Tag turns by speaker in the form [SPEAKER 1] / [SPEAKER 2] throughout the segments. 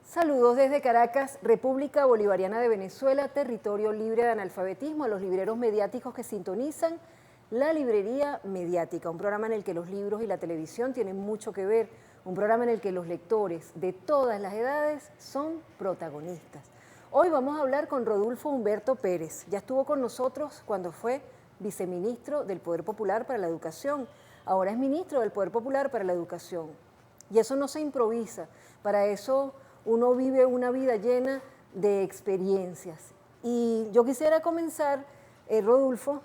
[SPEAKER 1] Saludos desde Caracas, República Bolivariana de Venezuela, territorio libre de analfabetismo, a los libreros mediáticos que sintonizan La Librería Mediática, un programa en el que los libros y la televisión tienen mucho que ver, un programa en el que los lectores de todas las edades son protagonistas. Hoy vamos a hablar con Rodulfo Humberto Pérez. Ya estuvo con nosotros cuando fue viceministro del Poder Popular para la Educación, ahora es ministro del Poder Popular para la Educación. Y eso no se improvisa, para eso uno vive una vida llena de experiencias. Y yo quisiera comenzar, Rodulfo,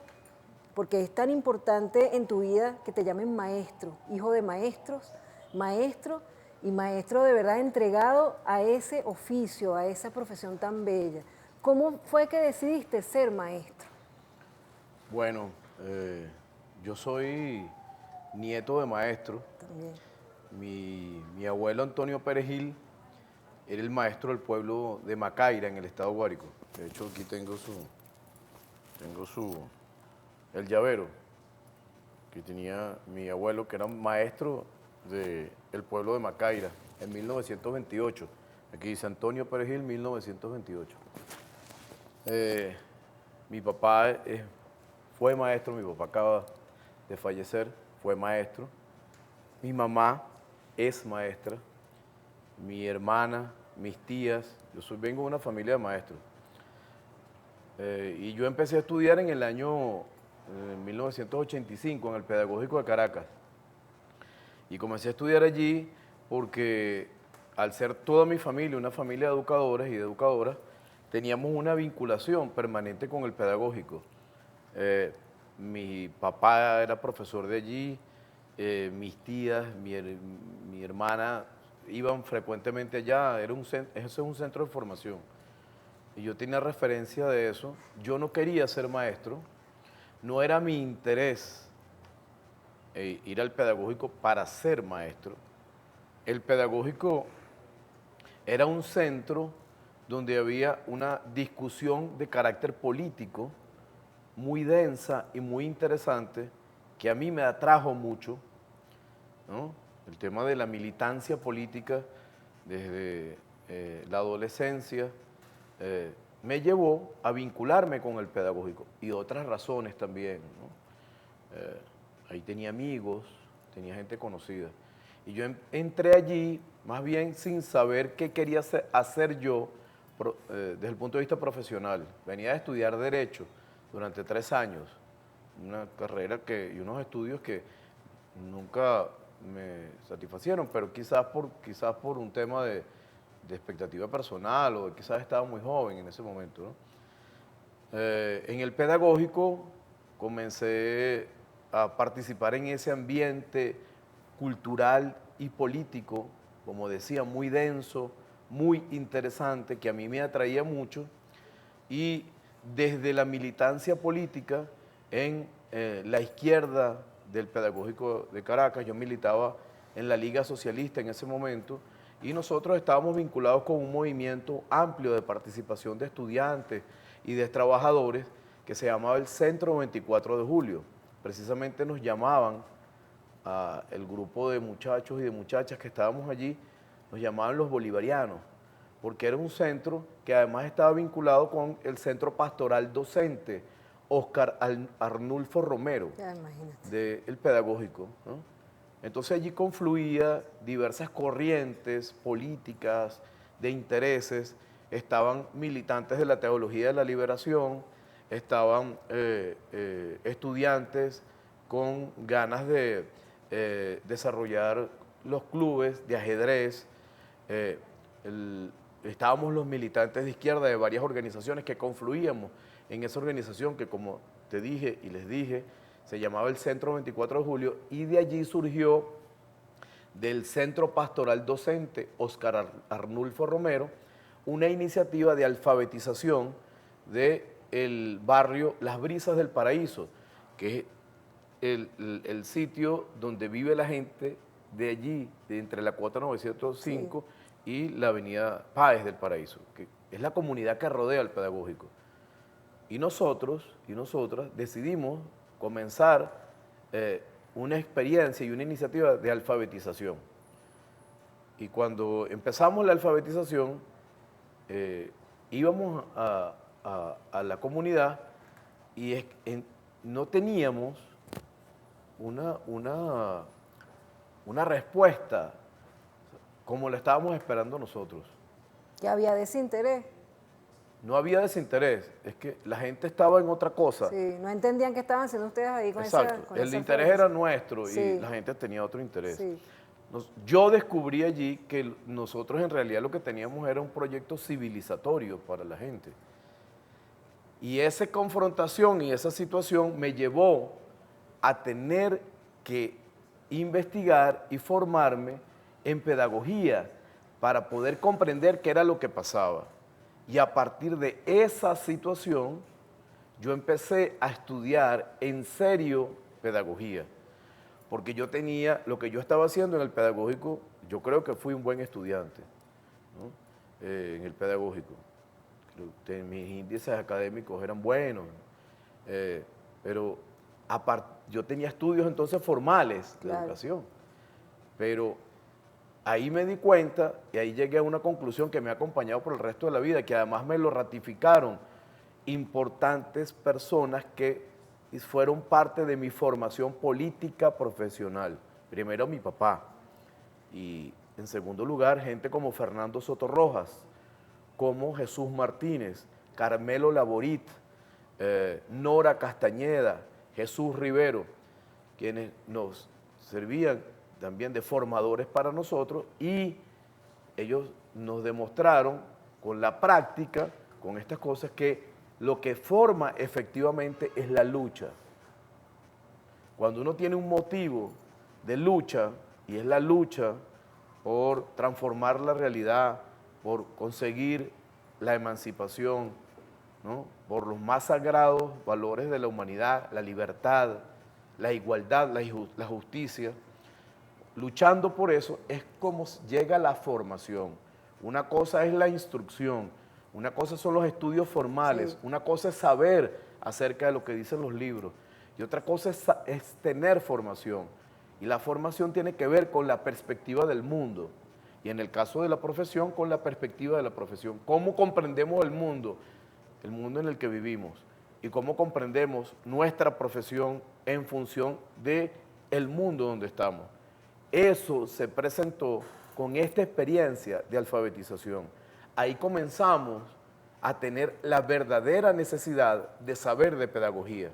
[SPEAKER 1] porque es tan importante en tu vida que te llamen maestro, hijo de maestros, maestro y maestro de verdad entregado a ese oficio, a esa profesión tan bella. ¿Cómo fue que decidiste ser maestro?
[SPEAKER 2] Bueno, yo soy nieto de maestro.
[SPEAKER 1] También.
[SPEAKER 2] Mi abuelo Antonio Perejil era el maestro del pueblo de Macaira, en el estado Guárico. De hecho, aquí tengo el llavero que tenía mi abuelo, que era maestro del pueblo de Macaira en 1928. Aquí dice Antonio Perejil, 1928. Mi papá fue maestro, mi papá acaba de fallecer, fue maestro. Mi mamá es maestra, mi hermana, mis tías, vengo de una familia de maestros. Y yo empecé a estudiar en el año 1985 en el Pedagógico de Caracas. Y comencé a estudiar allí porque al ser toda mi familia una familia de educadores y de educadoras, teníamos una vinculación permanente con el pedagógico. Mi papá era profesor de allí, mis tías, mi hermana iban frecuentemente allá, eso es un centro de formación. Y yo tenía referencia de eso. Yo no quería ser maestro, no era mi interés ir al pedagógico para ser maestro. El pedagógico era un centro donde había una discusión de carácter político muy densa y muy interesante que a mí me atrajo mucho, ¿no? El tema de la militancia política desde la adolescencia me llevó a vincularme con el pedagógico y otras razones también, ¿no? Ahí tenía amigos, tenía gente conocida. Y yo entré allí más bien sin saber qué quería hacer yo desde el punto de vista profesional. Venía a estudiar Derecho durante 3 años, una carrera y unos estudios que nunca me satisfacieron, pero quizás por un tema de expectativa personal o quizás estaba muy joven en ese momento, ¿no? En el pedagógico comencé a participar en ese ambiente cultural y político, como decía, muy denso, muy interesante, que a mí me atraía mucho, y desde la militancia política en la izquierda del Pedagógico de Caracas, yo militaba en la Liga Socialista en ese momento, y nosotros estábamos vinculados con un movimiento amplio de participación de estudiantes y de trabajadores que se llamaba el Centro 24 de Julio. Precisamente nos llamaban el grupo de muchachos y de muchachas que estábamos allí, nos llamaban los bolivarianos, porque era un centro que además estaba vinculado con el Centro Pastoral Docente Óscar Arnulfo Romero, del Pedagógico, ¿no? Entonces allí confluía diversas corrientes políticas, de intereses, estaban militantes de la teología de la liberación, estaban estudiantes con ganas de desarrollar los clubes de ajedrez, estábamos los militantes de izquierda de varias organizaciones que confluíamos en esa organización que, como te dije y les dije, se llamaba el Centro 24 de Julio, y de allí surgió, del Centro Pastoral Docente Óscar Arnulfo Romero, una iniciativa de alfabetización de el barrio Las Brisas del Paraíso, que es el sitio donde vive la gente de allí, de entre la cuota 905 y la avenida Páez del Paraíso, que es la comunidad que rodea al pedagógico. Y nosotros y nosotras decidimos comenzar una experiencia y una iniciativa de alfabetización. Y cuando empezamos la alfabetización, íbamos a la comunidad y no teníamos una respuesta como la estábamos esperando nosotros.
[SPEAKER 1] Que había desinterés.
[SPEAKER 2] No había desinterés, es que la gente estaba en otra cosa.
[SPEAKER 1] Sí, no entendían qué estaban haciendo ustedes ahí con
[SPEAKER 2] Exacto,
[SPEAKER 1] con
[SPEAKER 2] el
[SPEAKER 1] esa
[SPEAKER 2] interés
[SPEAKER 1] formación.
[SPEAKER 2] era nuestro y
[SPEAKER 1] Sí.
[SPEAKER 2] la gente tenía otro interés.
[SPEAKER 1] Sí.
[SPEAKER 2] Yo descubrí allí que nosotros en realidad lo que teníamos era un proyecto civilizatorio para la gente. Y esa confrontación y esa situación me llevó a tener que investigar y formarme en pedagogía para poder comprender qué era lo que pasaba. Y a partir de esa situación, yo empecé a estudiar en serio pedagogía. Porque yo tenía, lo que yo estaba haciendo en el pedagógico, yo creo que fui un buen estudiante, ¿no? En el pedagógico. Mis índices académicos eran buenos, pero yo tenía estudios entonces formales de educación, pero ahí me di cuenta y ahí llegué a una conclusión que me ha acompañado por el resto de la vida, que además me lo ratificaron importantes personas que fueron parte de mi formación política profesional. Primero mi papá y en segundo lugar gente como Fernando Soto Rojas, como Jesús Martínez, Carmelo Laborit, Nora Castañeda, Jesús Rivero, quienes nos servían también de formadores para nosotros y ellos nos demostraron con la práctica, con estas cosas, que lo que forma efectivamente es la lucha. Cuando uno tiene un motivo de lucha, y es la lucha por transformar la realidad, por conseguir la emancipación, ¿no? Por los más sagrados valores de la humanidad, la libertad, la igualdad, la justicia, luchando por eso es como llega la formación. Una cosa es la instrucción, una cosa son los estudios formales, una cosa es saber acerca de lo que dicen los libros y otra cosa es tener formación. Y la formación tiene que ver con la perspectiva del mundo y en el caso de la profesión, con la perspectiva de la profesión. ¿Cómo comprendemos el mundo en el que vivimos? Y cómo comprendemos nuestra profesión en función del mundo donde estamos. Eso se presentó con esta experiencia de alfabetización. Ahí comenzamos a tener la verdadera necesidad de saber de pedagogía.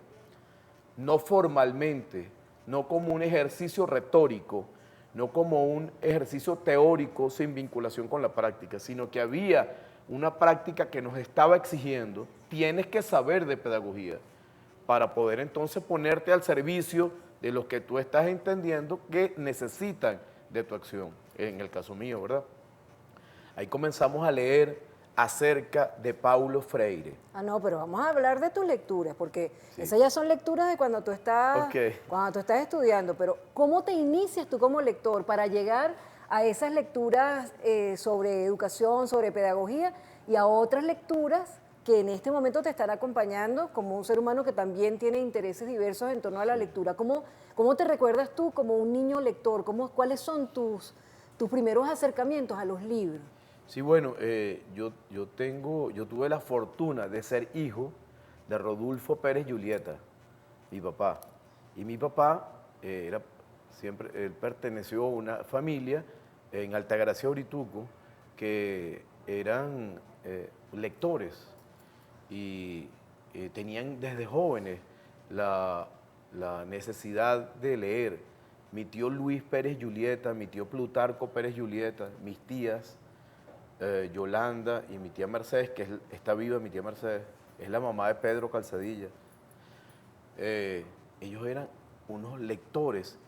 [SPEAKER 2] No formalmente, no como un ejercicio retórico, no como un ejercicio teórico sin vinculación con la práctica, sino que había una práctica que nos estaba exigiendo, tienes que saber de pedagogía para poder entonces ponerte al servicio de los que tú estás entendiendo que necesitan de tu acción, en el caso mío, ¿verdad? Ahí comenzamos a leer acerca de Paulo Freire.
[SPEAKER 1] Ah, no, pero vamos a hablar de tus lecturas, porque esas ya son lecturas de cuando tú estás, cuando tú estás estudiando, pero ¿cómo te inicias tú como lector para llegar a esas lecturas sobre educación, sobre pedagogía y a otras lecturas que en este momento te están acompañando como un ser humano que también tiene intereses diversos en torno a la lectura? ¿Cómo te recuerdas tú como un niño lector? ¿Cuáles son tus primeros acercamientos a los libros?
[SPEAKER 2] Sí, bueno, yo tuve la fortuna de ser hijo de Rodulfo Pérez Julieta, mi papá. Y mi papá él perteneció a una familia en Altagracia, Orituco, que eran lectores y tenían desde jóvenes la necesidad de leer. Mi tío Luis Pérez Julieta, mi tío Plutarco Pérez Julieta, mis tías, Yolanda y mi tía Mercedes, que está viva, mi tía Mercedes, es la mamá de Pedro Calzadilla. Ellos eran unos lectores,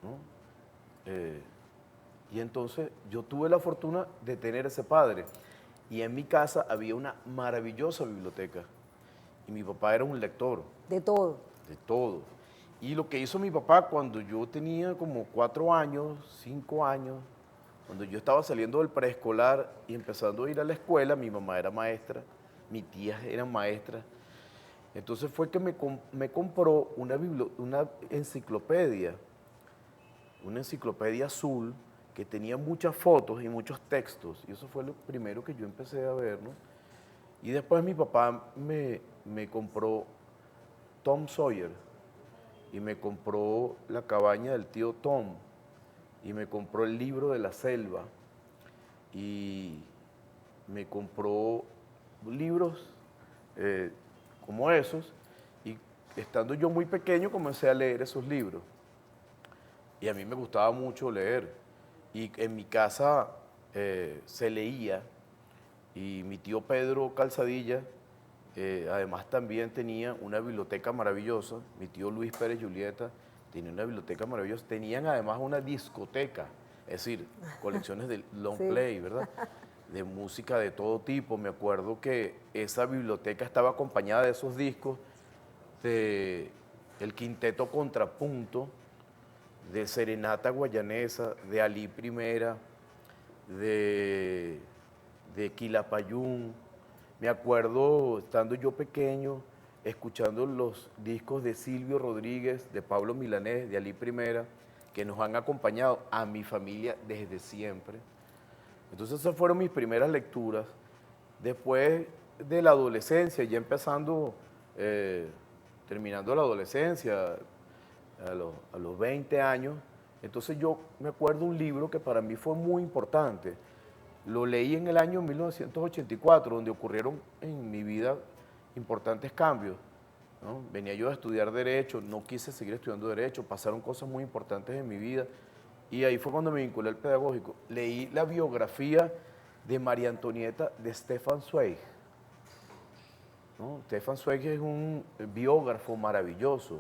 [SPEAKER 2] ¿no? Y entonces yo tuve la fortuna de tener ese padre. Y en mi casa había una maravillosa biblioteca. Y mi papá era un lector
[SPEAKER 1] De todo.
[SPEAKER 2] de todo. Y lo que hizo mi papá cuando yo tenía como 4 años, 5 años, cuando yo estaba saliendo del preescolar y empezando a ir a la escuela, mi mamá era maestra, mis tías eran maestras. Entonces fue que me compró una enciclopedia azul que tenía muchas fotos y muchos textos. Y eso fue lo primero que yo empecé a ver, ¿no? Y después mi papá me compró Tom Sawyer y me compró La cabaña del tío Tom y me compró el libro de la selva y me compró libros eh, como esos y estando yo muy pequeño comencé a leer esos libros y a mí me gustaba mucho leer y en mi casa se leía y mi tío Pedro Calzadilla además también tenía una biblioteca maravillosa, mi tío Luis Pérez Julieta tenía una biblioteca maravillosa, tenían además una discoteca, es decir, colecciones de long
[SPEAKER 1] Sí.
[SPEAKER 2] play, ¿verdad? De música de todo tipo. Me acuerdo que esa biblioteca estaba acompañada de esos discos de El Quinteto Contrapunto, de Serenata Guayanesa, de Ali Primera, de, de Quilapayún. Me acuerdo, estando yo pequeño, escuchando los discos de Silvio Rodríguez, de Pablo Milanés, de Ali Primera, que nos han acompañado a mi familia desde siempre. Entonces esas fueron mis primeras lecturas. Después de la adolescencia, ya empezando, terminando la adolescencia, a los 20 años, entonces yo me acuerdo un libro que para mí fue muy importante. Lo leí en el año 1984, donde ocurrieron en mi vida importantes cambios, ¿no? Venía yo a estudiar Derecho, no quise seguir estudiando Derecho, pasaron cosas muy importantes en mi vida y ahí fue cuando me vinculé al pedagógico. Leí la biografía de María Antonieta de Stefan Zweig, ¿no? Stefan Zweig es un biógrafo maravilloso,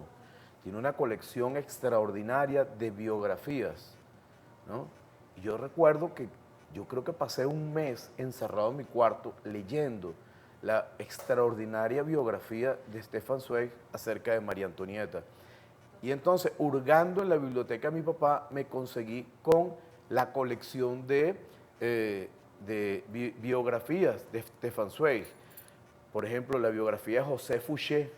[SPEAKER 2] tiene una colección extraordinaria de biografías, ¿no? Y yo recuerdo que yo creo que pasé un mes encerrado en mi cuarto leyendo la extraordinaria biografía de Stefan Zweig acerca de María Antonieta. Y entonces, hurgando en la biblioteca de mi papá, me conseguí con la colección de biografías de Stefan Zweig. Por ejemplo, la biografía de José Fouché.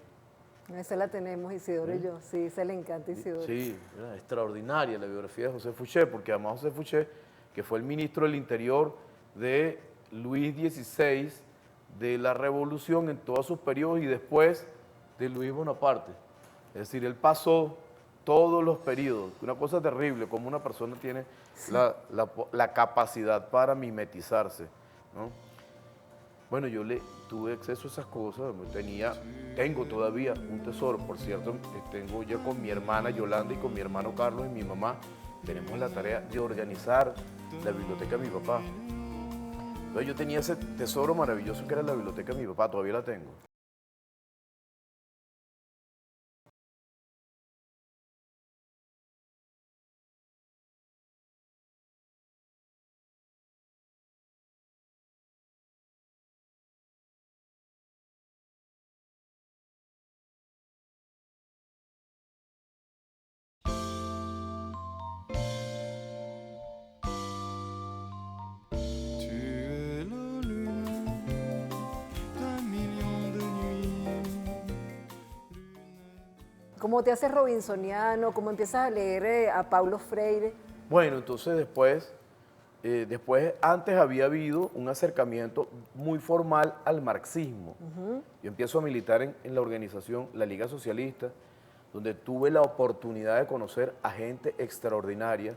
[SPEAKER 1] Esa la tenemos Isidoro y yo. Sí, se le encanta Isidoro.
[SPEAKER 2] Sí, era extraordinaria la biografía de José Fouché, porque además José Fouché, que fue el ministro del Interior de Luis XVI, de la Revolución en todos sus periodos y después de Luis Bonaparte. Es decir, él pasó todos los periodos. Una cosa terrible, como una persona tiene la capacidad para mimetizarse, ¿no? Bueno, tuve acceso a esas cosas, tengo todavía un tesoro, por cierto, tengo yo con mi hermana Yolanda y con mi hermano Carlos y mi mamá, tenemos la tarea de organizar la biblioteca de mi papá. Entonces yo tenía ese tesoro maravilloso que era la biblioteca de mi papá, todavía la tengo.
[SPEAKER 3] Tu es la lumière d'un million de nuits.
[SPEAKER 1] ¿Cómo te haces robinsoniano? ¿Cómo empiezas a leer a Paulo Freire?
[SPEAKER 2] Bueno, entonces después antes había habido un acercamiento muy formal al marxismo. Yo empiezo a militar en la organización La Liga Socialista, donde tuve la oportunidad de conocer a gente extraordinaria,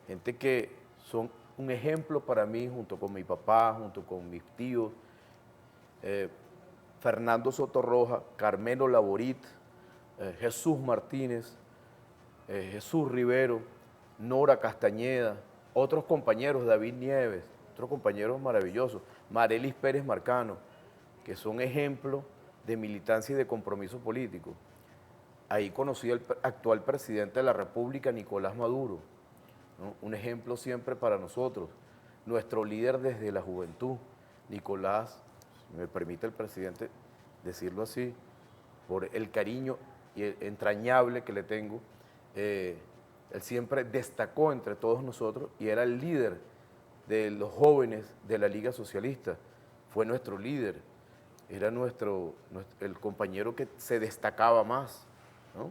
[SPEAKER 2] gente que son un ejemplo para mí, junto con mi papá, junto con mis tíos, Fernando Sotorroja, Carmelo Laborit, Jesús Martínez, Jesús Rivero, Nora Castañeda, otros compañeros, David Nieves, otros compañeros maravillosos, Marelis Pérez Marcano, que son ejemplos de militancia y de compromiso político. Ahí conocí al actual presidente de la República, Nicolás Maduro, ¿no? Un ejemplo siempre para nosotros, nuestro líder desde la juventud, Nicolás, si me permite el presidente decirlo así, por el cariño y el entrañable que le tengo. Él siempre destacó entre todos nosotros y era el líder de los jóvenes de la Liga Socialista. Fue nuestro líder, era el compañero que se destacaba más, ¿no?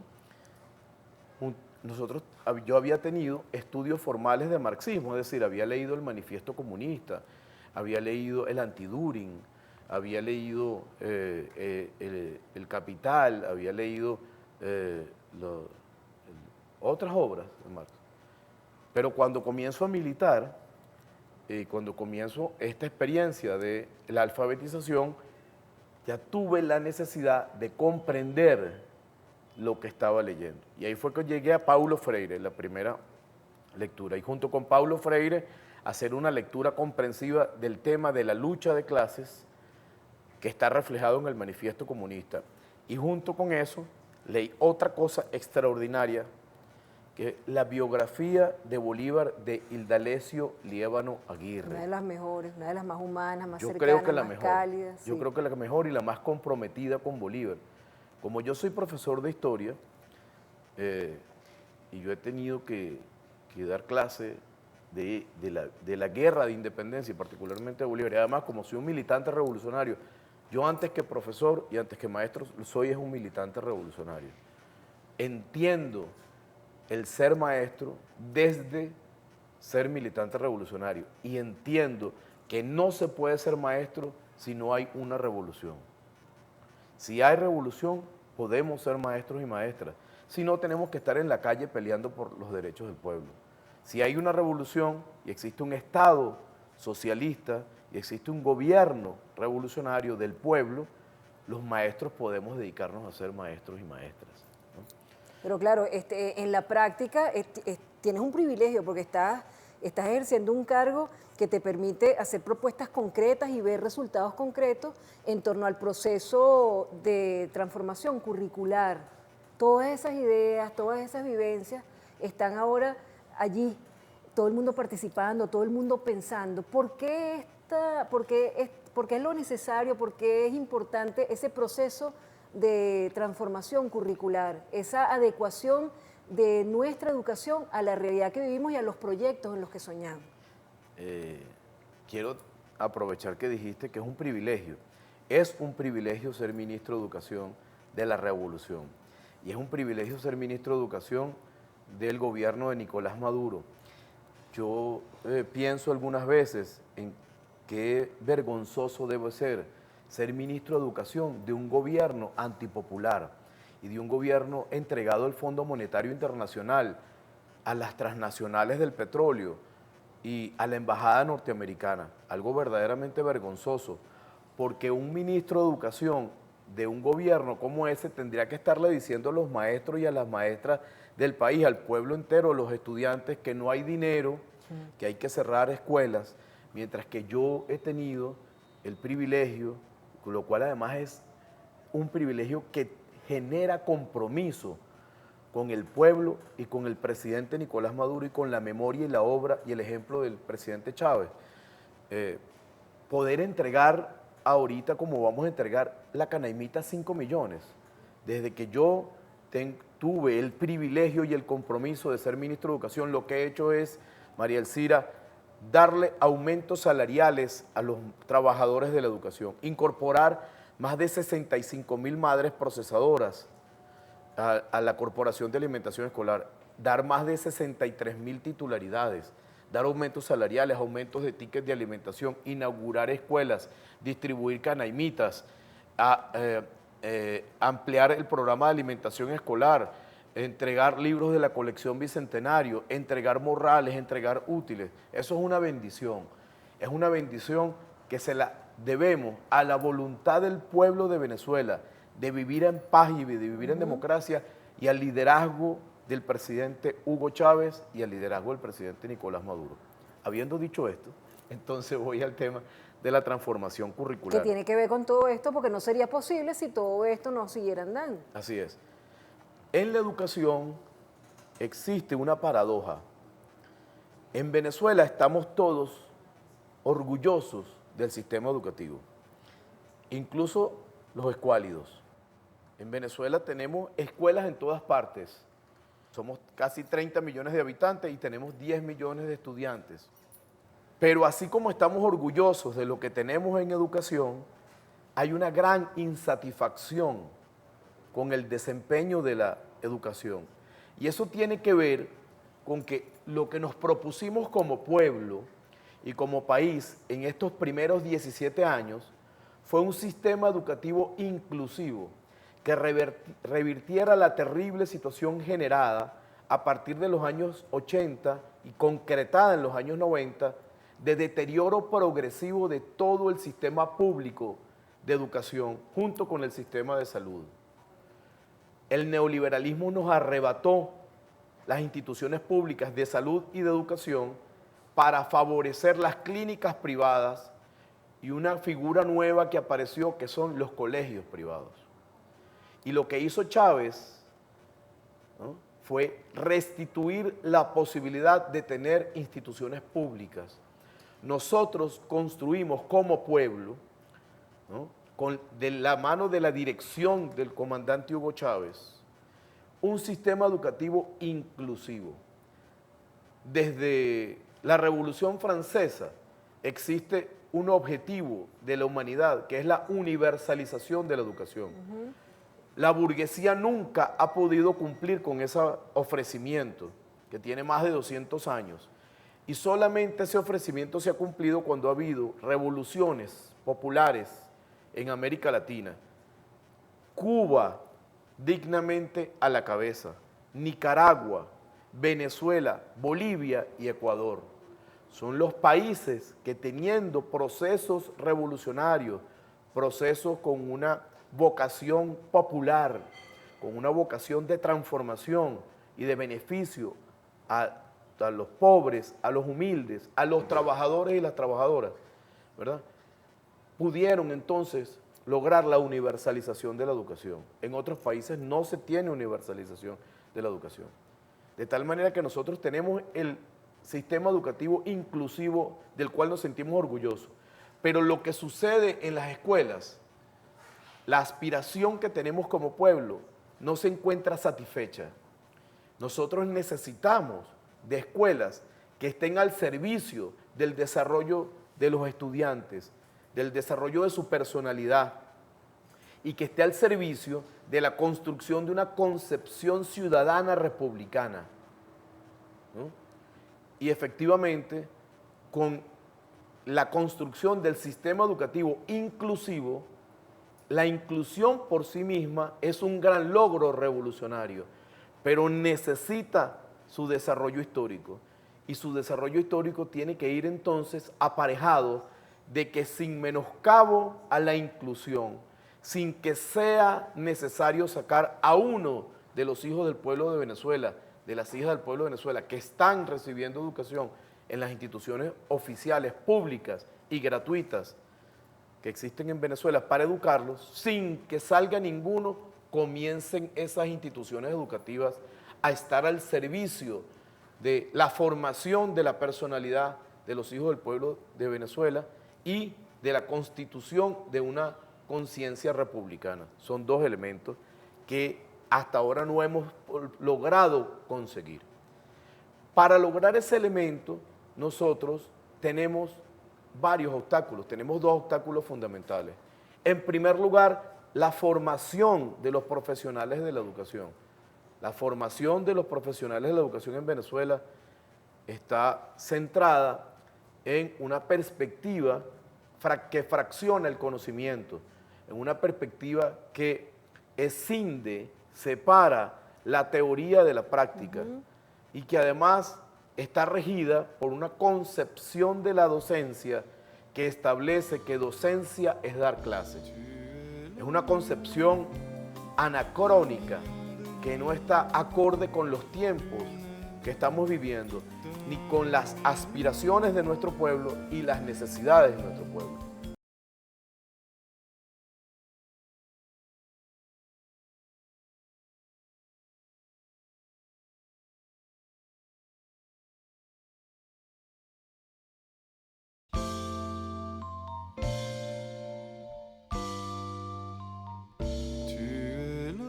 [SPEAKER 2] Yo había tenido estudios formales de marxismo, es decir, había leído el Manifiesto Comunista, había leído el Antiduring, había leído el Capital, había leído otras obras de Marx. Pero cuando comienzo a militar, cuando comienzo esta experiencia de la alfabetización, ya tuve la necesidad de comprender lo que estaba leyendo. Y ahí fue que llegué a Paulo Freire, la primera lectura. Y junto con Paulo Freire, hacer una lectura comprensiva del tema de la lucha de clases que está reflejado en el Manifiesto Comunista. Y junto con eso, leí otra cosa extraordinaria, que es la biografía de Bolívar de Hildalesio Liévano Aguirre.
[SPEAKER 1] Una de las mejores, una de las más humanas, más
[SPEAKER 2] Yo
[SPEAKER 1] cercanas,
[SPEAKER 2] creo que la
[SPEAKER 1] más
[SPEAKER 2] mejor.
[SPEAKER 1] cálidas.
[SPEAKER 2] Yo
[SPEAKER 1] sí.
[SPEAKER 2] creo que la mejor y la más comprometida con Bolívar. Como yo soy profesor de historia, y yo he tenido que dar clase de la guerra de independencia, y particularmente de Bolívar, y además como soy un militante revolucionario, yo antes que profesor y antes que maestro, soy un militante revolucionario. Entiendo el ser maestro desde ser militante revolucionario y entiendo que no se puede ser maestro si no hay una revolución. Si hay revolución, podemos ser maestros y maestras. Si no, tenemos que estar en la calle peleando por los derechos del pueblo. Si hay una revolución y existe un Estado socialista y existe un gobierno revolucionario del pueblo, los maestros podemos dedicarnos a ser maestros y maestras, ¿no?
[SPEAKER 1] Pero claro, en la práctica tienes un privilegio porque estás ejerciendo un cargo que te permite hacer propuestas concretas y ver resultados concretos en torno al proceso de transformación curricular. Todas esas ideas, todas esas vivencias están ahora allí, todo el mundo participando, todo el mundo pensando. ¿Por qué es lo necesario, por qué es importante ese proceso de transformación curricular, esa adecuación de nuestra educación a la realidad que vivimos y a los proyectos en los que soñamos?
[SPEAKER 2] Quiero aprovechar que dijiste que es un privilegio. Es un privilegio ser ministro de Educación de la Revolución. Y es un privilegio ser ministro de Educación del gobierno de Nicolás Maduro. Yo pienso algunas veces en qué vergonzoso debe ser ministro de Educación de un gobierno antipopular y de un gobierno entregado al Fondo Monetario Internacional, a las transnacionales del petróleo y a la embajada norteamericana. Algo verdaderamente vergonzoso, porque un ministro de Educación de un gobierno como ese tendría que estarle diciendo a los maestros y a las maestras del país, al pueblo entero, a los estudiantes, que no hay dinero, que hay que cerrar escuelas, mientras que yo he tenido el privilegio, lo cual además es un privilegio que genera compromiso con el pueblo y con el presidente Nicolás Maduro y con la memoria y la obra y el ejemplo del presidente Chávez. Poder entregar ahorita, como vamos a entregar la canaimita, 5 millones. Desde que yo tuve el privilegio y el compromiso de ser ministro de Educación, lo que he hecho es, María Elcira, darle aumentos salariales a los trabajadores de la educación, incorporar más de 65,000 madres procesadoras a la Corporación de Alimentación Escolar, dar más de 63,000 titularidades, dar aumentos salariales, aumentos de tickets de alimentación, inaugurar escuelas, distribuir canaimitas, ampliar el programa de alimentación escolar, entregar libros de la colección Bicentenario, entregar morrales, entregar útiles. Eso es una bendición que se la debemos a la voluntad del pueblo de Venezuela de vivir en paz y de vivir en democracia, y al liderazgo del presidente Hugo Chávez y al liderazgo del presidente Nicolás Maduro. Habiendo dicho esto, entonces voy al tema de la transformación curricular.
[SPEAKER 1] Que tiene que ver con todo esto, porque no sería posible si todo esto no siguiera andando.
[SPEAKER 2] Así es. En la educación existe una paradoja. En Venezuela estamos todos orgullosos del sistema educativo, incluso los escuálidos. En Venezuela tenemos escuelas en todas partes. Somos casi 30 millones de habitantes y tenemos 10 millones de estudiantes. Pero así como estamos orgullosos de lo que tenemos en educación, hay una gran insatisfacción con el desempeño de la educación. Y eso tiene que ver con que lo que nos propusimos como pueblo y como país en estos primeros 17 años fue un sistema educativo inclusivo que revirtiera la terrible situación generada a partir de los años 80 y concretada en los años 90 de deterioro progresivo de todo el sistema público de educación junto con el sistema de salud. El neoliberalismo nos arrebató las instituciones públicas de salud y de educación para favorecer las clínicas privadas y una figura nueva que apareció que son los colegios privados. Y lo que hizo Chávez, ¿no?, fue restituir la posibilidad de tener instituciones públicas. Nosotros construimos como pueblo, ¿no?, de la mano de la dirección del comandante Hugo Chávez, un sistema educativo inclusivo. Desde la Revolución Francesa existe un objetivo de la humanidad que es la universalización de la educación. La burguesía nunca ha podido cumplir con ese ofrecimiento que tiene más de 200 años y solamente ese ofrecimiento se ha cumplido cuando ha habido revoluciones populares en América Latina. Cuba dignamente a la cabeza, Nicaragua, Venezuela, Bolivia y Ecuador. Son los países que teniendo procesos revolucionarios, procesos con una vocación popular, con una vocación de transformación y de beneficio a los pobres, a los humildes, a los trabajadores y las trabajadoras, ¿verdad?, pudieron entonces lograr la universalización de la educación. En otros países no se tiene universalización de la educación. De tal manera que nosotros tenemos el sistema educativo inclusivo del cual nos sentimos orgullosos. Pero lo que sucede en las escuelas, la aspiración que tenemos como pueblo no se encuentra satisfecha. Nosotros necesitamos de escuelas que estén al servicio del desarrollo de los estudiantes, del desarrollo de su personalidad y que esté al servicio de la construcción de una concepción ciudadana republicana, ¿no? Y efectivamente, con la construcción del sistema educativo inclusivo, la inclusión por sí misma es un gran logro revolucionario, pero necesita su desarrollo histórico. Y su desarrollo histórico tiene que ir entonces aparejado de que sin menoscabo a la inclusión, sin que sea necesario sacar a uno de los hijos del pueblo de Venezuela, de las hijas del pueblo de Venezuela, que están recibiendo educación en las instituciones oficiales, públicas y gratuitas que existen en Venezuela para educarlos, sin que salga ninguno, comiencen esas instituciones educativas a estar al servicio de la formación de la personalidad de los hijos del pueblo de Venezuela y de la constitución de una conciencia republicana. Son dos elementos que hasta ahora no hemos logrado conseguir. Para lograr ese elemento, nosotros tenemos varios obstáculos, tenemos dos obstáculos fundamentales. En primer lugar, la formación de los profesionales de la educación. La formación de los profesionales de la educación en Venezuela está centrada en una perspectiva que fracciona el conocimiento, en una perspectiva que escinde, separa la teoría de la práctica y que además está regida por una concepción de la docencia que establece que docencia es dar clases. Es una concepción anacrónica que no está acorde con los tiempos que estamos viviendo, ni con las aspiraciones de nuestro pueblo y las necesidades de nuestro pueblo.
[SPEAKER 3] Tu es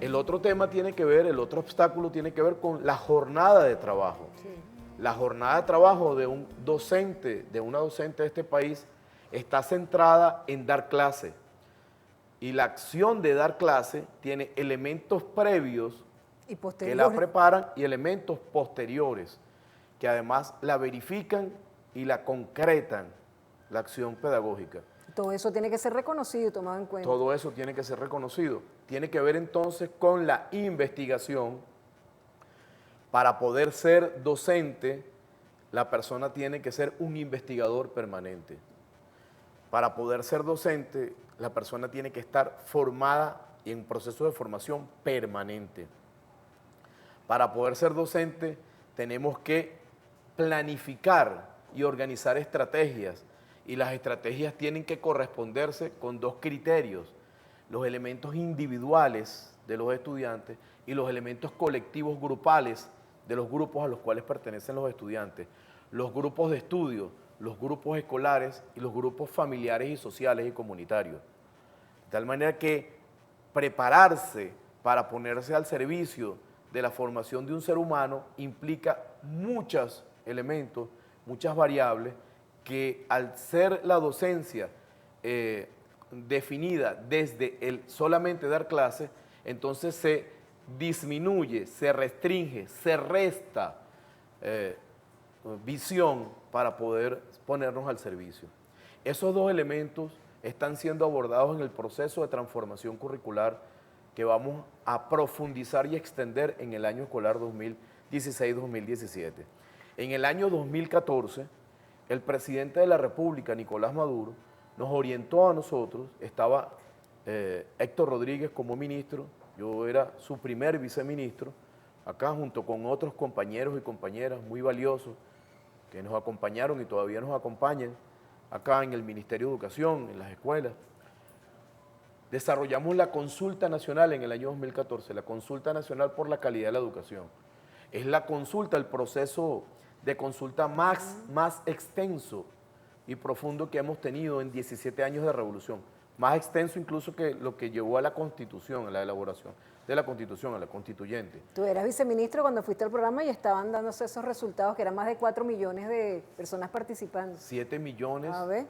[SPEAKER 2] El otro tema tiene que ver, el otro obstáculo tiene que ver con la jornada de trabajo.
[SPEAKER 1] Sí.
[SPEAKER 2] La jornada de trabajo de un docente, de una docente de este país, está centrada en dar clase. Y la acción de dar clase tiene elementos previos
[SPEAKER 1] Y
[SPEAKER 2] que la
[SPEAKER 1] posteriores.
[SPEAKER 2] preparan y elementos posteriores que además la verifican y la concretan, la acción pedagógica.
[SPEAKER 1] Todo eso tiene que ser reconocido y tomado en cuenta.
[SPEAKER 2] Todo eso tiene que ser reconocido. Tiene que ver entonces con la investigación. Para poder ser docente, la persona tiene que ser un investigador permanente. Para poder ser docente, la persona tiene que estar formada y en proceso de formación permanente. Para poder ser docente, tenemos que planificar y organizar estrategias, y las estrategias tienen que corresponderse con dos criterios: los elementos individuales de los estudiantes y los elementos colectivos grupales de los grupos a los cuales pertenecen los estudiantes, los grupos de estudio, los grupos escolares y los grupos familiares y sociales y comunitarios. De tal manera que prepararse para ponerse al servicio de la formación de un ser humano implica muchos elementos, muchas variables, que al ser la docencia definida desde el solamente dar clases, entonces se disminuye, se restringe, se resta visión para poder ponernos al servicio. Esos dos elementos están siendo abordados en el proceso de transformación curricular que vamos a profundizar y extender en el año escolar 2016-2017. En el año 2014, el presidente de la República, Nicolás Maduro, nos orientó a nosotros. Estaba Héctor Rodríguez como ministro, yo era su primer viceministro, acá junto con otros compañeros y compañeras muy valiosos que nos acompañaron y todavía nos acompañan acá en el Ministerio de Educación, en las escuelas. Desarrollamos la consulta nacional en el año 2014, la consulta nacional por la calidad de la educación. Es la consulta, el proceso de consulta más extenso y profundo que hemos tenido en 17 años de revolución. Más extenso incluso que lo que llevó a la Constitución, a la elaboración de la Constitución, a la constituyente.
[SPEAKER 1] Tú eras viceministro cuando fuiste al programa y estaban dándose esos resultados, que eran más de 4 millones de personas participando.
[SPEAKER 2] 7 millones,
[SPEAKER 1] A ver,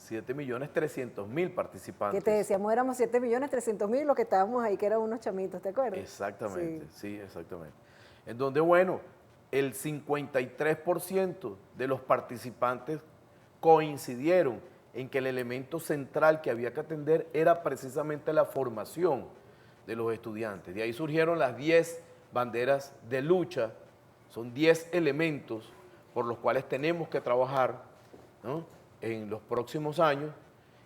[SPEAKER 2] 7.300.000 participantes.
[SPEAKER 1] que te decíamos éramos 7.300.000 los que estábamos ahí, que eran unos chamitos, ¿te acuerdas?
[SPEAKER 2] Exactamente,
[SPEAKER 1] Sí.
[SPEAKER 2] sí, exactamente. En donde, bueno, el 53% de los participantes coincidieron en que el elemento central que había que atender era precisamente la formación de los estudiantes. De ahí surgieron las 10 banderas de lucha. Son 10 elementos por los cuales tenemos que trabajar, ¿no?, en los próximos años,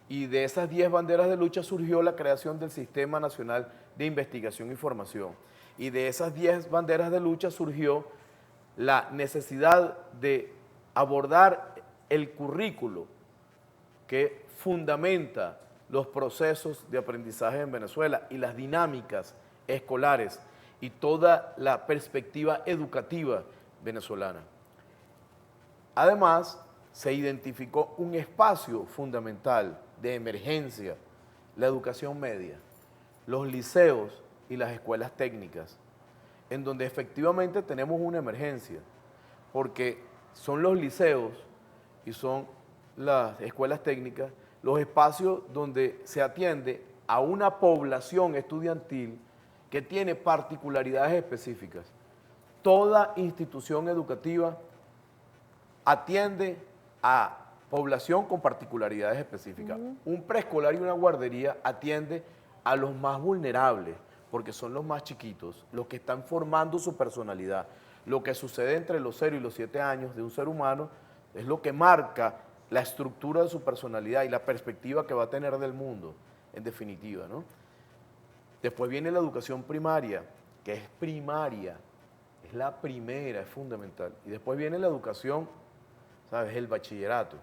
[SPEAKER 2] y de esas 10 banderas de lucha surgió la creación del Sistema Nacional de Investigación y Formación. Y de esas 10 banderas de lucha surgió la necesidad de abordar el currículo que fundamenta los procesos de aprendizaje en Venezuela y las dinámicas escolares y toda la perspectiva educativa venezolana. Además, se identificó un espacio fundamental de emergencia, la educación media, los liceos y las escuelas técnicas, en donde efectivamente tenemos una emergencia, porque son los liceos y son las escuelas técnicas los espacios donde se atiende a una población estudiantil que tiene particularidades específicas. Toda institución educativa atiende a población con particularidades específicas. Un preescolar y una guardería atiende a los más vulnerables, porque son los más chiquitos, los que están formando su personalidad. Lo que sucede entre los 0 y los 7 años de un ser humano es lo que marca la estructura de su personalidad y la perspectiva que va a tener del mundo, en definitiva, ¿no? Después viene la educación primaria, que es primaria, es la primera, es fundamental. Y después viene la educación, ¿sabes?, el bachillerato,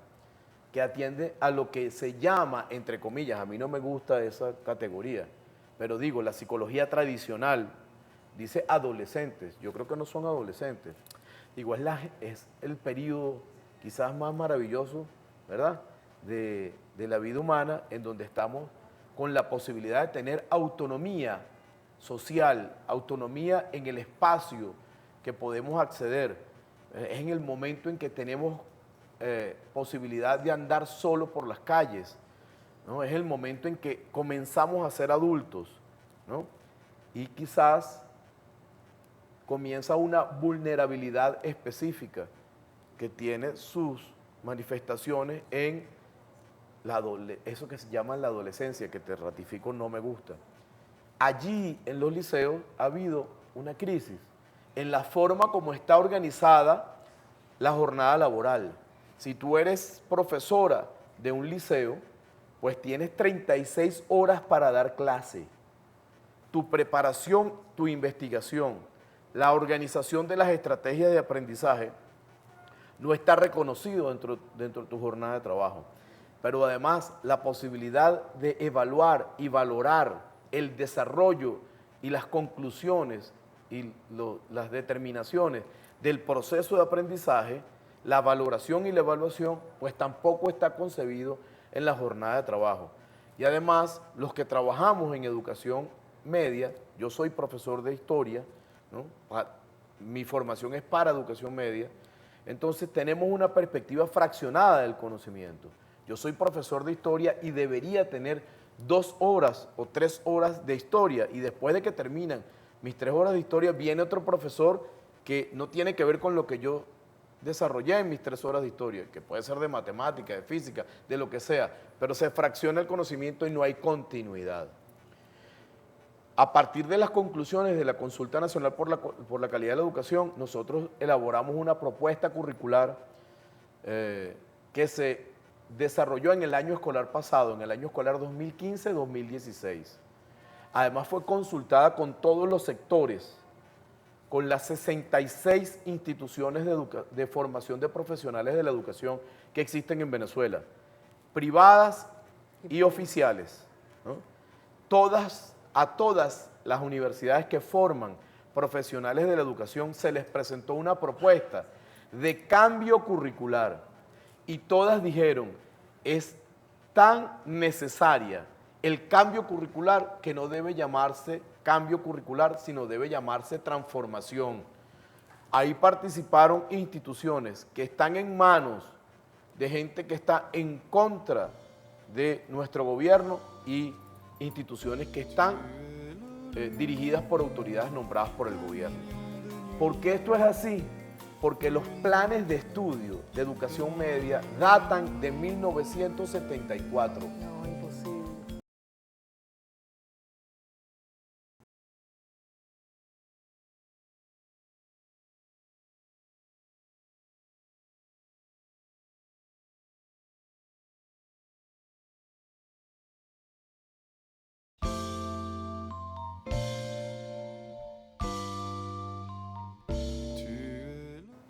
[SPEAKER 2] que atiende a lo que se llama, entre comillas, a mí no me gusta esa categoría, pero digo, la psicología tradicional dice adolescentes, yo creo que no son adolescentes. Digo, es el periodo quizás más maravilloso, ¿verdad?, de la vida humana, en donde estamos con la posibilidad de tener autonomía social, autonomía en el espacio que podemos acceder. Es en el momento en que tenemos posibilidad de andar solo por las calles, ¿no? Es el momento en que comenzamos a ser adultos, ¿no? Y quizás comienza una vulnerabilidad específica que tiene sus manifestaciones en eso que se llama la adolescencia, que te ratifico no me gusta. Allí en los liceos ha habido una crisis en la forma como está organizada la jornada laboral. Si tú eres profesora de un liceo, pues tienes 36 horas para dar clase. Tu preparación, tu investigación, la organización de las estrategias de aprendizaje no está reconocido dentro de tu jornada de trabajo. Pero además la posibilidad de evaluar y valorar el desarrollo y las conclusiones y las determinaciones del proceso de aprendizaje, la valoración y la evaluación, pues tampoco está concebido en la jornada de trabajo. Y además, los que trabajamos en educación media, yo soy profesor de historia, ¿no? Mi formación es para educación media, entonces tenemos una perspectiva fraccionada del conocimiento. Yo soy profesor de historia y debería tener 2 horas o 3 horas de historia, y después de que terminan mis 3 horas de historia viene otro profesor que no tiene que ver con lo que yo desarrollé en mis 3 horas de historia, que puede ser de matemática, de física, de lo que sea, pero se fracciona el conocimiento y no hay continuidad. A partir de las conclusiones de la Consulta Nacional por la Calidad de la Educación, nosotros elaboramos una propuesta curricular que se desarrolló en el año escolar pasado, en el año escolar 2015-2016. Además fue consultada con todos los sectores, con las 66 instituciones de formación de profesionales de la educación que existen en Venezuela, privadas y oficiales, ¿no? A todas las universidades que forman profesionales de la educación se les presentó una propuesta de cambio curricular y todas dijeron, es tan necesaria el cambio curricular que no debe llamarse cambio curricular, sino debe llamarse transformación. Ahí participaron instituciones que están en manos de gente que está en contra de nuestro gobierno y instituciones que están dirigidas por autoridades nombradas por el gobierno. ¿Por qué esto es así? Porque los planes de estudio de educación media datan de 1974.
[SPEAKER 1] No, imposible.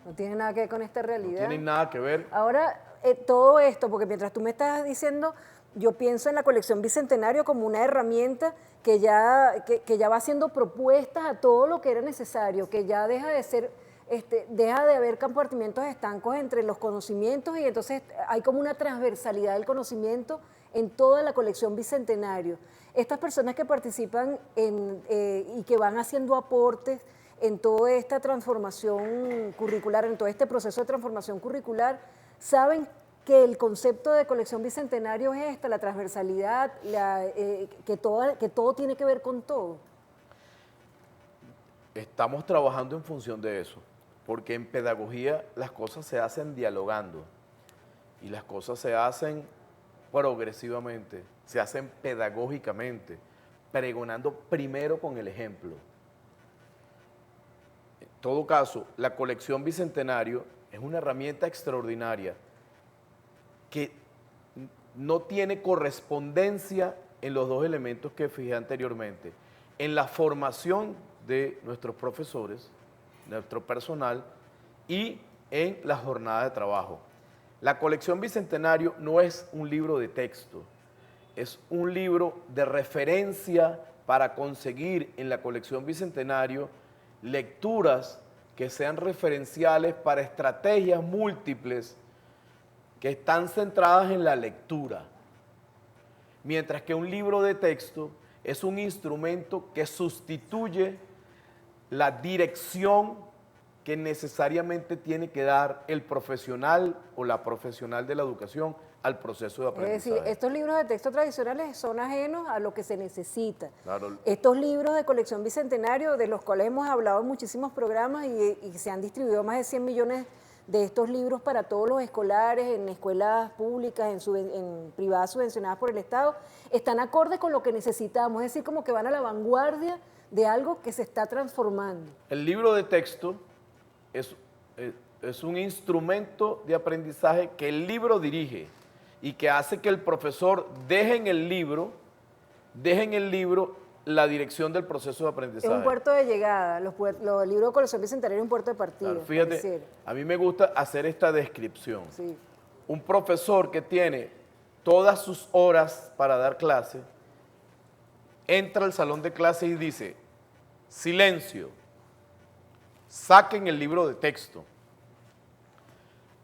[SPEAKER 1] No tiene nada que ver con esta
[SPEAKER 2] No
[SPEAKER 1] realidad.
[SPEAKER 2] tienen nada que ver.
[SPEAKER 1] Ahora, todo esto, porque mientras tú me estás diciendo, yo pienso en la colección Bicentenario como una herramienta que ya va haciendo propuestas a todo lo que era necesario, que ya deja de ser, deja de haber compartimentos estancos entre los conocimientos, y entonces hay como una transversalidad del conocimiento en toda la colección Bicentenario. Estas personas que participan y que van haciendo aportes en toda esta transformación curricular, en todo este proceso de transformación curricular, saben que el concepto de colección Bicentenario es la transversalidad, que todo tiene que ver con todo.
[SPEAKER 2] Estamos trabajando en función de eso, porque en pedagogía las cosas se hacen dialogando y las cosas se hacen progresivamente, se hacen pedagógicamente, pregonando primero con el ejemplo. En todo caso, la colección Bicentenario es una herramienta extraordinaria que no tiene correspondencia en los dos elementos que fijé anteriormente, en la formación de nuestros profesores, nuestro personal, y en la jornada de trabajo. La colección Bicentenario no es un libro de texto, es un libro de referencia para conseguir en la colección Bicentenario lecturas que sean referenciales para estrategias múltiples que están centradas en la lectura. Mientras que un libro de texto es un instrumento que sustituye la dirección que necesariamente tiene que dar el profesional o la profesional de la educación al proceso de
[SPEAKER 1] Es
[SPEAKER 2] aprendizaje.
[SPEAKER 1] decir, estos libros de texto tradicionales son ajenos a lo que se necesita.
[SPEAKER 2] Claro.
[SPEAKER 1] Estos libros de colección Bicentenario, de los cuales hemos hablado en muchísimos programas y se han distribuido más de 100 millones de estos libros para todos los escolares, en escuelas públicas, en privadas subvencionadas por el Estado, están acordes con lo que necesitamos, es decir, como que van a la vanguardia de algo que se está transformando.
[SPEAKER 2] El libro de texto es un instrumento de aprendizaje que el libro dirige y que hace que el profesor deje en el libro la dirección del proceso de
[SPEAKER 1] Es
[SPEAKER 2] aprendizaje.
[SPEAKER 1] un puerto de llegada, los libros de colección Bicentenario es un puerto de partida.
[SPEAKER 2] Claro, fíjate,
[SPEAKER 1] pareciera.
[SPEAKER 2] a mí me gusta hacer esta descripción.
[SPEAKER 1] Sí.
[SPEAKER 2] Un profesor que tiene todas sus horas para dar clase, entra al salón de clase y dice, silencio, saquen el libro de texto,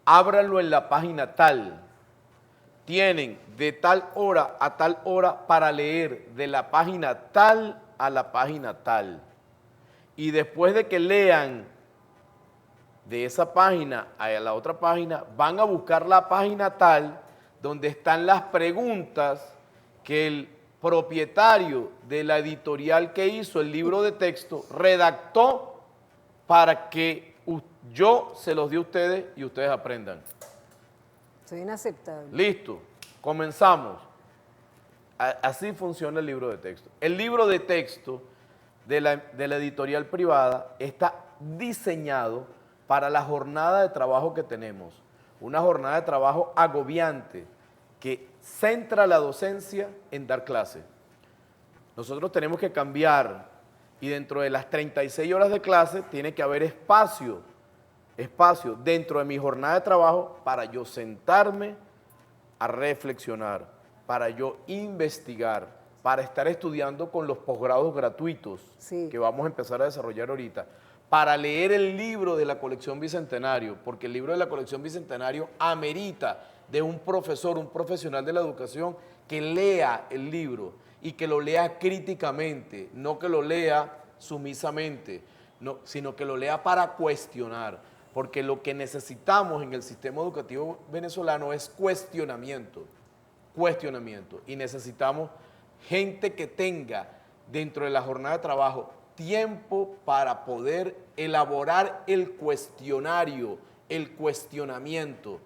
[SPEAKER 2] ábranlo en la página tal, tienen de tal hora a tal hora para leer de la página tal a la página tal. Y después de que lean de esa página a la otra página, van a buscar la página tal donde están las preguntas que el propietario de la editorial que hizo el libro de texto redactó para que yo se los dé a ustedes y ustedes aprendan.
[SPEAKER 1] Soy inaceptable.
[SPEAKER 2] Listo, comenzamos. Así funciona el libro de texto. El libro de texto de la editorial privada está diseñado para la jornada de trabajo que tenemos. Una jornada de trabajo agobiante que centra la docencia en dar clase. Nosotros tenemos que cambiar y dentro de las 36 horas de clase tiene que haber espacio dentro de mi jornada de trabajo para yo sentarme a reflexionar, para yo investigar, para estar estudiando con los posgrados gratuitos
[SPEAKER 1] Sí.
[SPEAKER 2] que vamos a empezar a desarrollar ahorita, para leer el libro de la colección Bicentenario, porque el libro de la colección Bicentenario amerita de un profesor, un profesional de la educación que lea el libro y que lo lea críticamente, no que lo lea sumisamente, no, sino que lo lea para cuestionar, porque lo que necesitamos en el sistema educativo venezolano es cuestionamiento, y necesitamos gente que tenga dentro de la jornada de trabajo tiempo para poder elaborar el cuestionario, el cuestionamiento.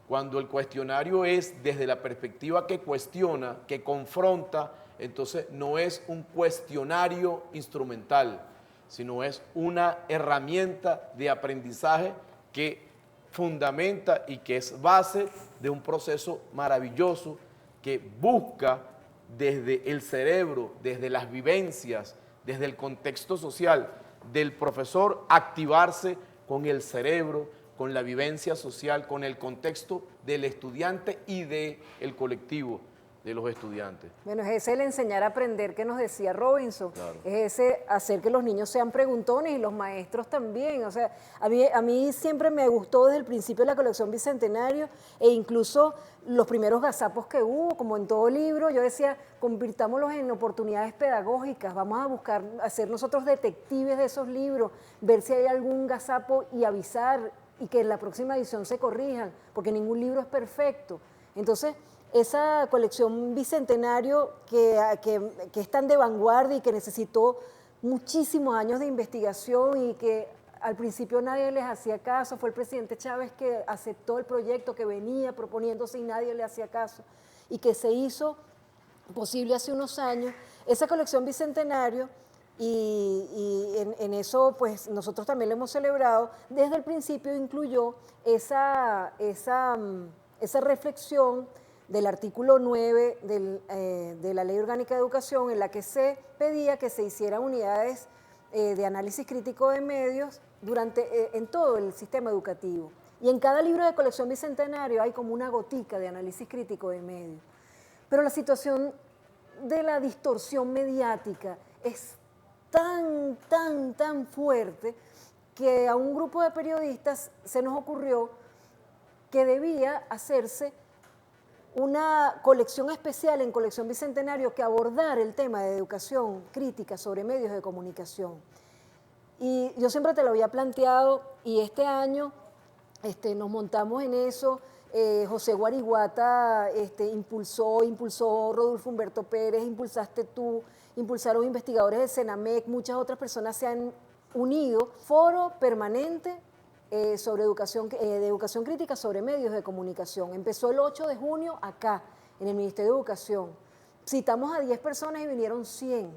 [SPEAKER 2] Cuando el cuestionario es desde la perspectiva que cuestiona, que confronta, entonces no es un cuestionario instrumental, sino es una herramienta de aprendizaje que fundamenta y que es base de un proceso maravilloso que busca desde el cerebro, desde las vivencias, desde el contexto social del profesor, activarse con el cerebro, con la vivencia social, con el contexto del estudiante y del colectivo de los estudiantes.
[SPEAKER 1] Bueno, es ese el enseñar a aprender que nos decía Robinson,
[SPEAKER 2] Claro.
[SPEAKER 1] es ese hacer que los niños sean preguntones y los maestros también. O sea, a mí siempre me gustó desde el principio de la colección Bicentenario e incluso los primeros gazapos que hubo, como en todo libro, yo decía, convirtámoslos en oportunidades pedagógicas, vamos a buscar, hacer nosotros detectives de esos libros, ver si hay algún gazapo y avisar y que en la próxima edición se corrijan, porque ningún libro es perfecto. Entonces, esa colección Bicentenario que es tan de vanguardia y que necesitó muchísimos años de investigación y que al principio nadie les hacía caso, fue el presidente Chávez que aceptó el proyecto que venía proponiéndose y nadie le hacía caso, y que se hizo posible hace unos años, esa colección Bicentenario, y en eso pues nosotros también lo hemos celebrado, desde el principio incluyó esa reflexión del artículo 9 de la Ley Orgánica de Educación, en la que se pedía que se hicieran unidades de análisis crítico de medios en todo el sistema educativo. Y en cada libro de colección Bicentenario hay como una gotica de análisis crítico de medios. Pero la situación de la distorsión mediática es tan fuerte que a un grupo de periodistas se nos ocurrió que debía hacerse una colección especial en Colección Bicentenario que abordara el tema de educación crítica sobre medios de comunicación. Y yo siempre te lo había planteado y este año nos montamos en eso. José Guariguata impulsó Rodolfo Humberto Pérez, impulsaste tú, impulsaron investigadores de Senamec, muchas otras personas se han unido. Foro permanente sobre de educación crítica sobre medios de comunicación. Empezó el 8 de junio acá, en el Ministerio de Educación. Citamos a 10 personas y vinieron 100.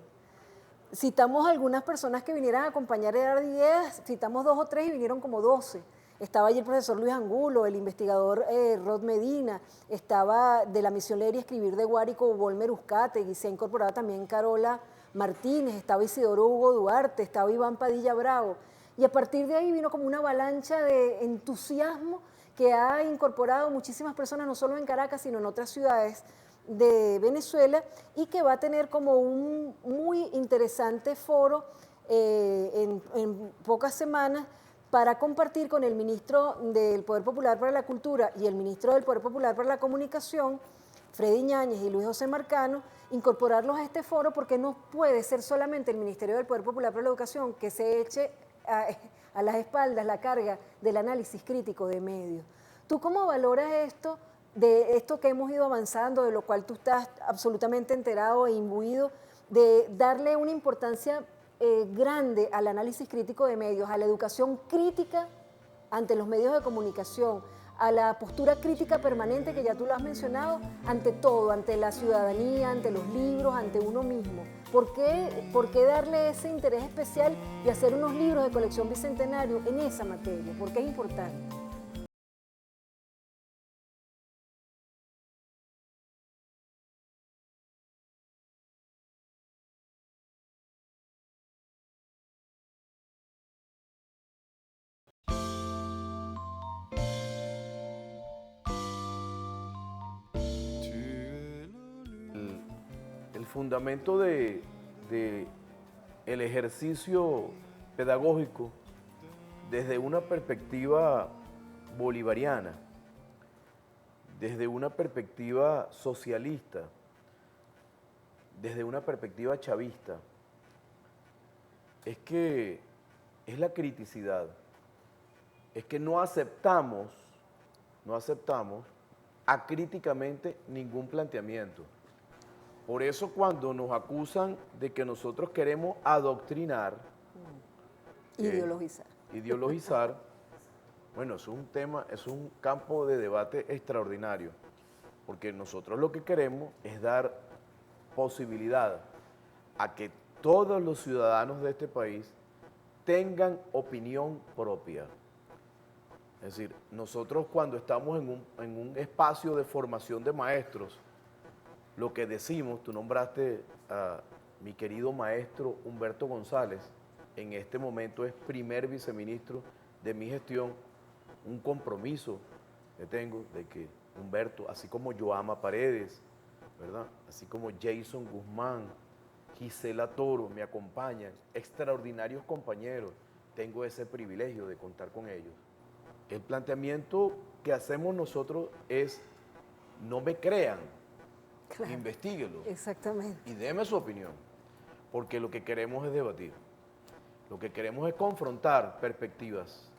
[SPEAKER 1] Citamos a algunas personas que vinieran a acompañar a dar 10, citamos 2 o 3 y vinieron como 12. Estaba allí el profesor Luis Angulo, el investigador Rod Medina, estaba de la misión Leer y Escribir de Guárico, Volmer Uzcategui, se ha incorporado también Carola Martínez, estaba Isidoro Hugo Duarte, estaba Iván Padilla Bravo. Y a partir de ahí vino como una avalancha de entusiasmo que ha incorporado muchísimas personas, no solo en Caracas, sino en otras ciudades de Venezuela, y que va a tener como un muy interesante foro en pocas semanas para compartir con el ministro del Poder Popular para la Cultura y el ministro del Poder Popular para la Comunicación, Freddy Ñáñez y Luis José Marcano, incorporarlos a este foro, porque no puede ser solamente el Ministerio del Poder Popular para la Educación que se eche a las espaldas la carga del análisis crítico de medios. ¿Tú cómo valoras esto, de esto que hemos ido avanzando, de lo cual tú estás absolutamente enterado e imbuido, de darle una importancia grande al análisis crítico de medios, a la educación crítica ante los medios de comunicación, a la postura crítica permanente que ya tú lo has mencionado, ante todo, ante la ciudadanía, ante los libros, ante uno mismo? ¿Por qué darle ese interés especial y hacer unos libros de colección bicentenario en esa materia? ¿Por qué es importante?
[SPEAKER 2] El fundamento de el ejercicio pedagógico desde una perspectiva bolivariana, desde una perspectiva socialista, desde una perspectiva chavista, es que es la criticidad, es que no aceptamos acríticamente ningún planteamiento. Por eso cuando nos acusan de que nosotros queremos adoctrinar, ideologizar, bueno, es un tema, es un campo de debate extraordinario, porque nosotros lo que queremos es dar posibilidad a que todos los ciudadanos de este país tengan opinión propia. Es decir, nosotros cuando estamos en un espacio de formación de maestros, lo que decimos, tú nombraste a mi querido maestro Humberto González, en este momento es primer viceministro de mi gestión, un compromiso que tengo de que Humberto, así como Joama Paredes, ¿verdad? Así como Jason Guzmán, Gisela Toro me acompañan, extraordinarios compañeros, tengo ese privilegio de contar con ellos. El planteamiento que hacemos nosotros es, no me crean, claro, investíguelo.
[SPEAKER 1] Exactamente.
[SPEAKER 2] Y déme su opinión, porque lo que queremos es debatir, lo que queremos es confrontar perspectivas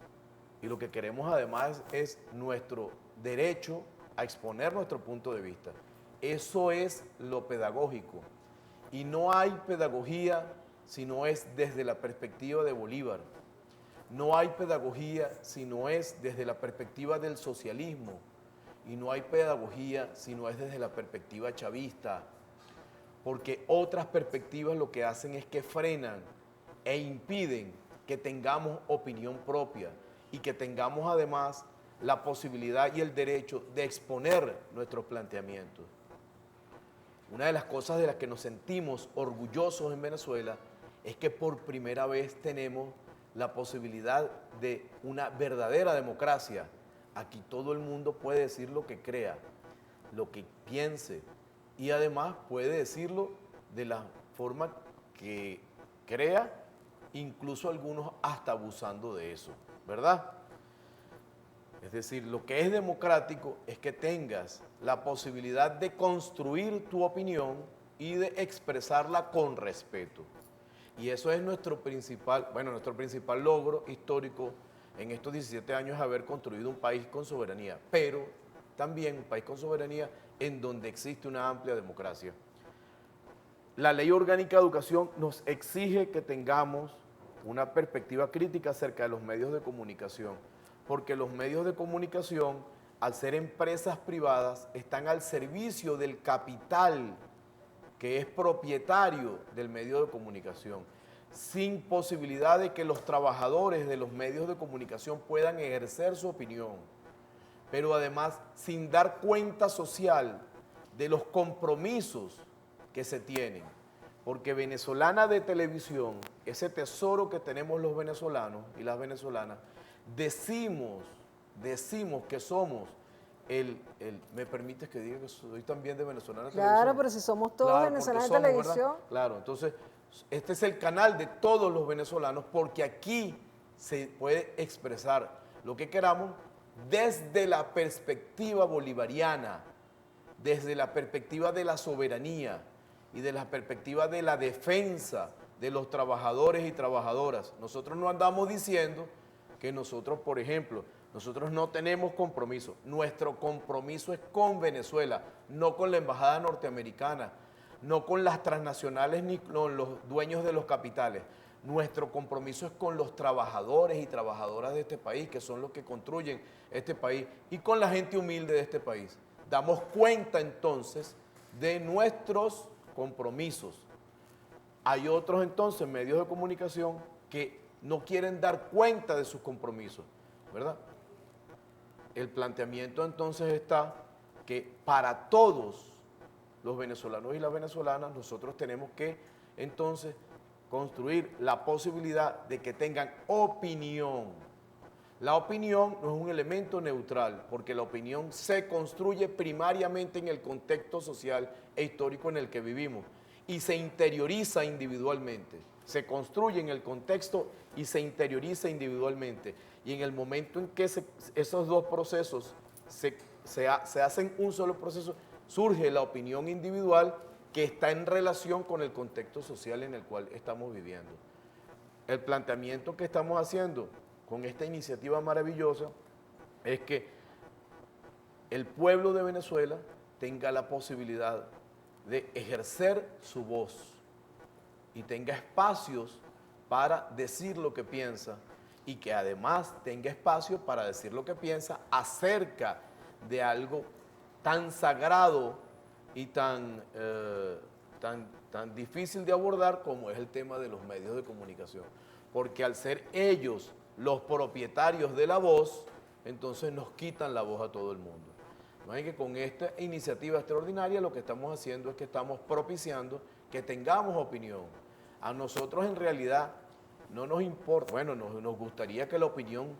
[SPEAKER 2] y lo que queremos además es nuestro derecho a exponer nuestro punto de vista. Eso es lo pedagógico y no hay pedagogía si no es desde la perspectiva de Bolívar. No hay pedagogía si no es desde la perspectiva del socialismo y no hay pedagogía si no es desde la perspectiva chavista, porque otras perspectivas lo que hacen es que frenan e impiden que tengamos opinión propia y que tengamos además la posibilidad y el derecho de exponer nuestros planteamientos. Una de las cosas de las que nos sentimos orgullosos en Venezuela es que por primera vez tenemos la posibilidad de una verdadera democracia. Aquí todo el mundo puede decir lo que crea, lo que piense y además puede decirlo de la forma que crea, incluso algunos hasta abusando de eso, ¿verdad? Es decir, lo que es democrático es que tengas la posibilidad de construir tu opinión y de expresarla con respeto. Y eso es nuestro principal logro histórico en estos 17 años es haber construido un país con soberanía, pero también un país con soberanía en donde existe una amplia democracia. La Ley Orgánica de Educación nos exige que tengamos una perspectiva crítica acerca de los medios de comunicación, porque los medios de comunicación, al ser empresas privadas, están al servicio del capital que es propietario del medio de comunicación, sin posibilidad de que los trabajadores de los medios de comunicación puedan ejercer su opinión, pero además sin dar cuenta social de los compromisos que se tienen, porque Venezolana de Televisión, ese tesoro que tenemos los venezolanos y las venezolanas, decimos que somos ¿me permites que diga que soy también de Venezolana de
[SPEAKER 1] Claro,
[SPEAKER 2] Televisión?
[SPEAKER 1] pero si somos todos
[SPEAKER 2] Claro,
[SPEAKER 1] venezolanos de
[SPEAKER 2] porque somos,
[SPEAKER 1] televisión.
[SPEAKER 2] ¿verdad? Claro, entonces este es el canal de todos los venezolanos porque aquí se puede expresar lo que queramos desde la perspectiva bolivariana, desde la perspectiva de la soberanía y de la perspectiva de la defensa de los trabajadores y trabajadoras. Nosotros no andamos diciendo que nosotros, por ejemplo, nosotros no tenemos compromiso. Nuestro compromiso es con Venezuela, no con la embajada norteamericana, no con las transnacionales ni con los dueños de los capitales. Nuestro compromiso es con los trabajadores y trabajadoras de este país, que son los que construyen este país, y con la gente humilde de este país. Damos cuenta entonces de nuestros compromisos. Hay otros entonces medios de comunicación que no quieren dar cuenta de sus compromisos, ¿verdad? El planteamiento entonces está que para todos los venezolanos y las venezolanas nosotros tenemos que entonces construir la posibilidad de que tengan opinión. La opinión no es un elemento neutral, porque la opinión se construye primariamente en el contexto social e histórico en el que vivimos y se interioriza individualmente. Se construye en el contexto y se interioriza individualmente. Y en el momento en que esos dos procesos se hacen un solo proceso, surge la opinión individual que está en relación con el contexto social en el cual estamos viviendo. El planteamiento que estamos haciendo con esta iniciativa maravillosa es que el pueblo de Venezuela tenga la posibilidad de ejercer su voz y tenga espacios para decir lo que piensa y que además tenga espacio para decir lo que piensa acerca de algo tan sagrado y tan difícil de abordar como es el tema de los medios de comunicación. Porque al ser ellos los propietarios de la voz, entonces nos quitan la voz a todo el mundo. ¿No es que con esta iniciativa extraordinaria lo que estamos haciendo es que estamos propiciando que tengamos opinión? A nosotros en realidad no nos importa, bueno, nos gustaría que la opinión,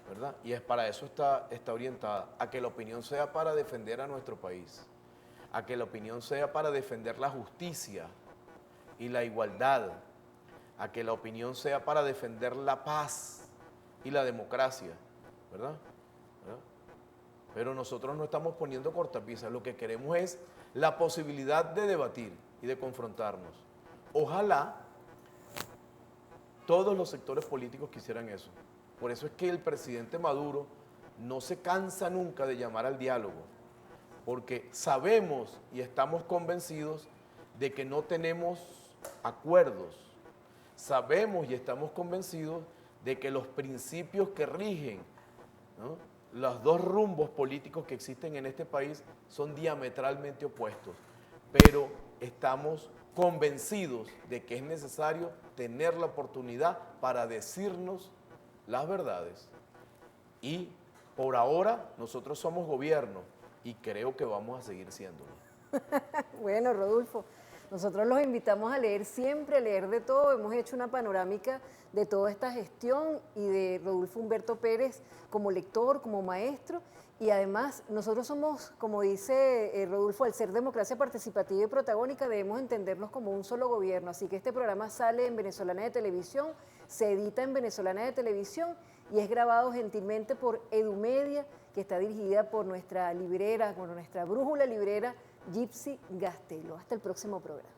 [SPEAKER 2] ¿verdad? Y es para eso está orientada, a que la opinión sea para defender a nuestro país, a que la opinión sea para defender la justicia y la igualdad, a que la opinión sea para defender la paz y la democracia, ¿verdad? Pero nosotros no estamos poniendo cortapisas, lo que queremos es la posibilidad de debatir y de confrontarnos. Ojalá todos los sectores políticos quisieran eso. Por eso es que el presidente Maduro no se cansa nunca de llamar al diálogo, porque sabemos y estamos convencidos de que no tenemos acuerdos. Sabemos y estamos convencidos de que los principios que rigen, ¿no?, los dos rumbos políticos que existen en este país son diametralmente opuestos, pero estamos convencidos de que es necesario tener la oportunidad para decirnos las verdades. Y por ahora nosotros somos gobierno y creo que vamos a seguir siéndolo.
[SPEAKER 1] Bueno, Rodolfo, nosotros los invitamos a leer siempre, a leer de todo. Hemos hecho una panorámica de toda esta gestión y de Rodolfo Humberto Pérez como lector, como maestro. Y además, nosotros somos, como dice Rodolfo, al ser democracia participativa y protagónica, debemos entendernos como un solo gobierno. Así que este programa sale en Venezolana de Televisión, se edita en Venezolana de Televisión y es grabado gentilmente por Edumedia, que está dirigida por nuestra librera, por nuestra brújula librera, Gypsy Gastelo. Hasta el próximo programa.